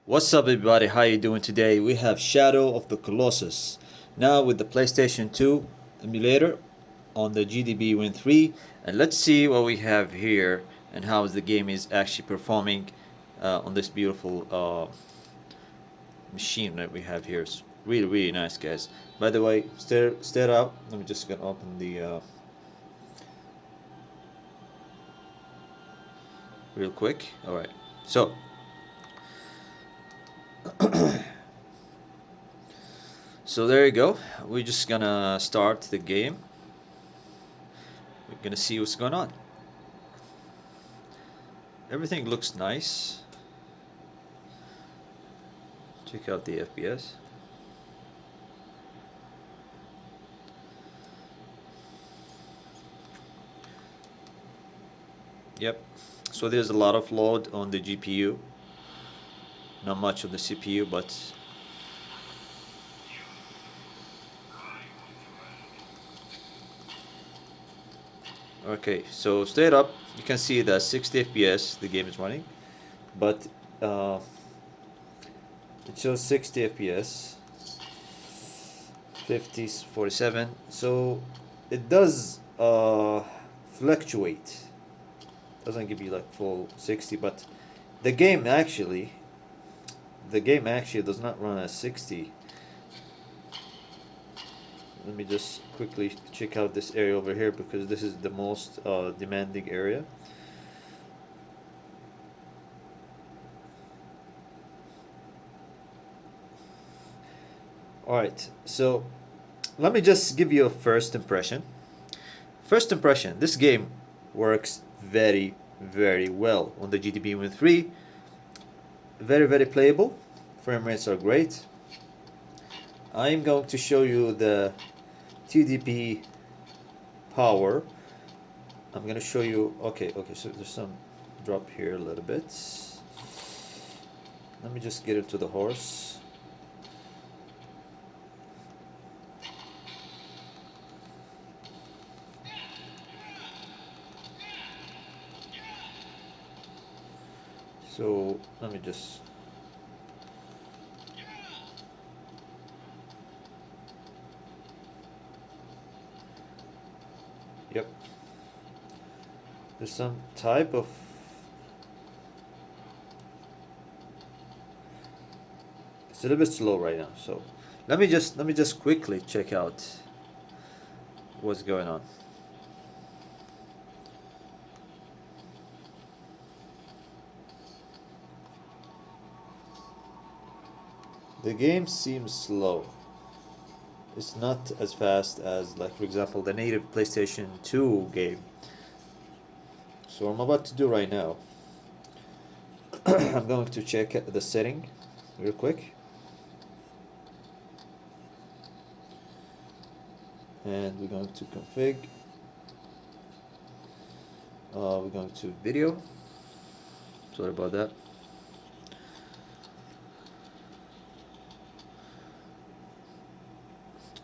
What's up everybody, how you doing today? We have Shadow of the Colossus now with the PlayStation 2 emulator on the GPD Win 3, and let's see what we have here and how the game is actually performing on this beautiful machine that we have here. It's really nice, guys. By the way, stare out. Let me just gonna open the real quick. Alright, so so there you go. We're just gonna start the game. We're gonna see what's going on. Everything looks nice. Check out the FPS. Yep. So there's a lot of load on the GPU. Not much of the CPU, but okay, so straight up you can see that 60 FPS the game is running, but it shows 60 FPS, 50, 47, so it does fluctuate. Doesn't give you like full 60, but the game actually does not run at 60. Let me just quickly check out this area over here because this is the most demanding area. Alright, so let me just give you a first impression. First impression, this game works very well on the GPD Win 3. Very playable. Frame rates are great. I'm going to show you the TDP power. I'm going to show you, okay, so there's some drop here a little bit. Let me just get it to the horse. So let me just yep, there's some type of it's a little bit slow right now, so let me just quickly check out what's going on. The game seems slow. It's not as fast as, like, for example, the native PlayStation 2 game. So what I'm about to do right now, I'm going to check the setting real quick. And we're going to config. We're going to video. Sorry about that.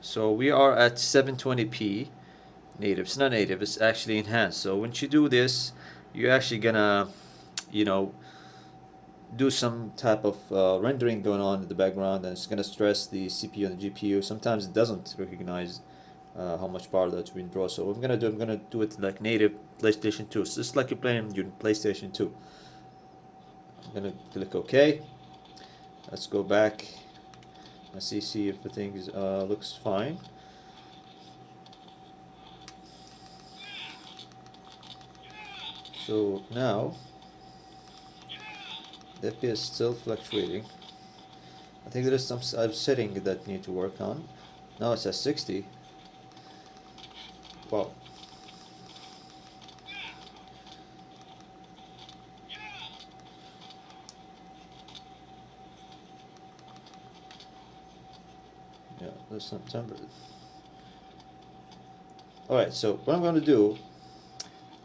So we are at 720p native. It's not native, it's actually enhanced. So once you do this, you're actually gonna, you know, do some type of rendering going on in the background, and it's gonna stress the CPU and the GPU. Sometimes it doesn't recognize how much power that's being drawn. So what I'm gonna do it like native PlayStation 2. So it's like you're playing your PlayStation 2. I'm gonna click OK. Let's go back. Let's see if everything looks fine. So now the FPS is still fluctuating. I think there is some setting that need to work on. Now it's at 60. Wow. Yeah, there's some temper. Alright, so what I'm going to do,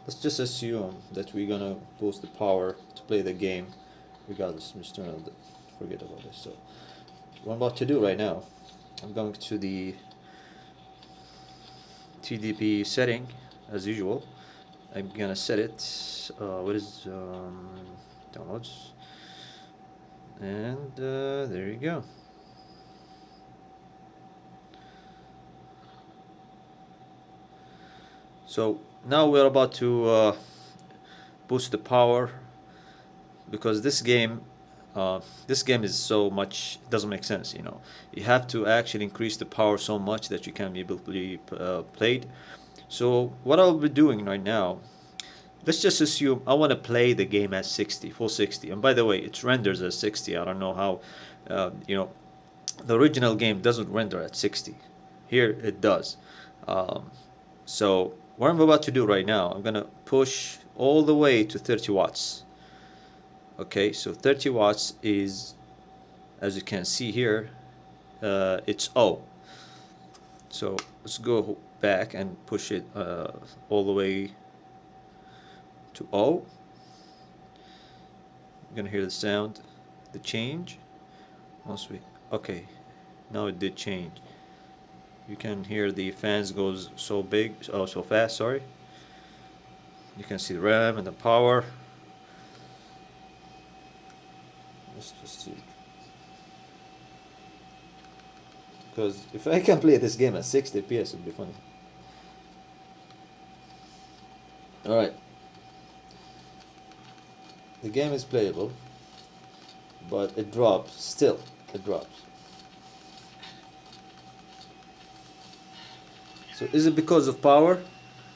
let's just assume that we're going to boost the power to play the game regardless. I'm just trying to forget about this. So what I'm about to do right now, I'm going to the TDP setting as usual. I'm gonna set it, what is downloads, And there you go. So now we're about to boost the power, because this game is so much, it doesn't make sense. You have to actually increase the power so much that you can be able to be played. So what I'll be doing right now, let's just assume I want to play the game at 60, full 60. And by the way, it renders at 60. I don't know how, the original game doesn't render at 60. Here it does. So what I'm about to do right now, I'm gonna push all the way to 30 watts. Okay, so 30 watts is, as you can see here, it's O. So let's go back and push it all the way to O. You're gonna hear the sound, the change. Okay, now it did change. You can hear the fans goes so big, so fast, sorry. You can see the RAM and the power. Let's just see. Because if I can play this game at 60 FPS, it'd be funny. Alright. The game is playable, but it drops, still, it drops. So is it because of power?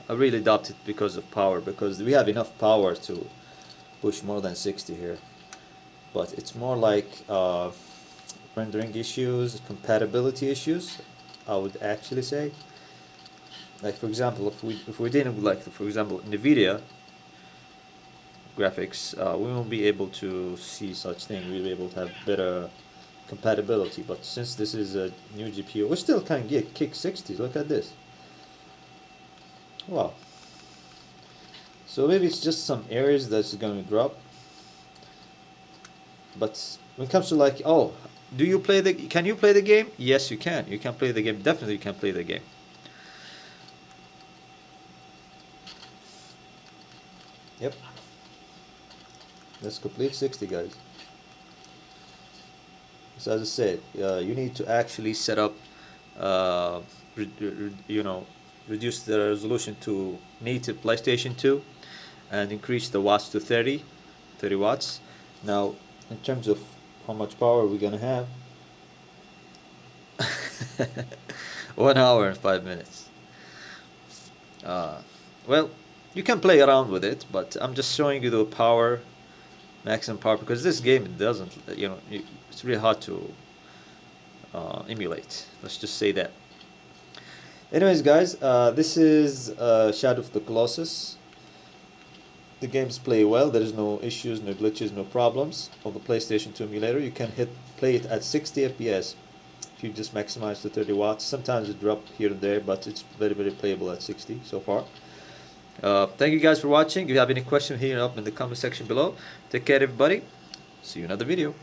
I really doubt it because of power, because we have enough power to push more than 60 here. But it's more like rendering issues, compatibility issues, I would actually say. Like for example, if we didn't like, for example, NVIDIA graphics, we won't be able to see such thing. We'll be able to have better compatibility. But since this is a new GPU, we still can get kick 60s. Look at this. Wow. So maybe it's just some areas that's going to drop. But when it comes to like, oh, can you play the game? Yes, you can. You can play the game. Definitely you can play the game. Yep. Let's complete 60, guys. So as I said, you need to actually set up, reduce the resolution to native PlayStation 2 and increase the watts to 30 watts. Now, in terms of how much power we're gonna have, 1 hour and 5 minutes. Well, you can play around with it, but I'm just showing you the power, maximum power, because this game, it doesn't, it's really hard to emulate. Let's just say that. Anyways, guys, this is Shadow of the Colossus. The games play well. There is no issues, no glitches, no problems on the PlayStation 2 emulator. You can play it at 60 FPS if you just maximize to 30 watts. Sometimes it drops here and there, but it's very, very playable at 60 so far. Thank you guys for watching. If you have any questions, hit it up in the comment section below. Take care, everybody. See you in another video.